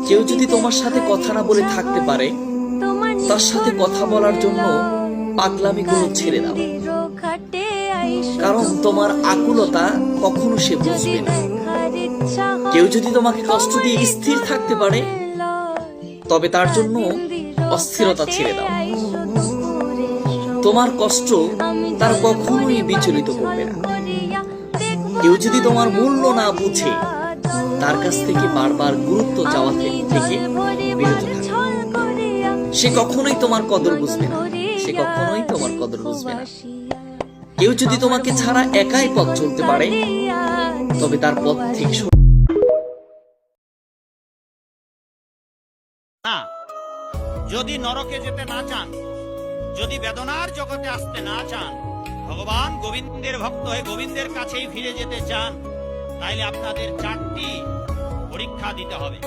কেউ যদি তোমার সাথে কথা না বলে থাকতে পারে, তার সাথে কথা বলার জন্য পাগলামিগুলো ছেড়ে দাও, কারণ তোমার আকুলতা কখনো সে বুঝবে না। কেউ যদি তোমাকে কষ্ট দিয়ে স্থির থাকতে পারে, তবে তার জন্য অস্থিরতা ছেড়ে দাও। তোমার কষ্ট তার কখনোই বিচলিত করবে না। কেউ যদি তোমার মূল্য না বুঝে, তার কাছ থেকে বারবার গুরুত্ব চাওয়া থেকে বিরত থাকে। সে কখনোই তোমার কদর বুঝবে না, সে কখনোই তোমার কদর বুঝবে না। কেউ যদি তোমাকে ছাড়া একাই পথ চলতে পারে, তবে তার পথ ঠিক না। যদি নরকে যেতে না চান, যদি বেদনার জগতে আসতে না চান, ভগবান গোবিন্দের ভক্ত হয়ে গোবিন্দের কাছেই ফিরে যেতে চান, তাইলে আপনাদের 4টি পরীক্ষা দিতে হবে।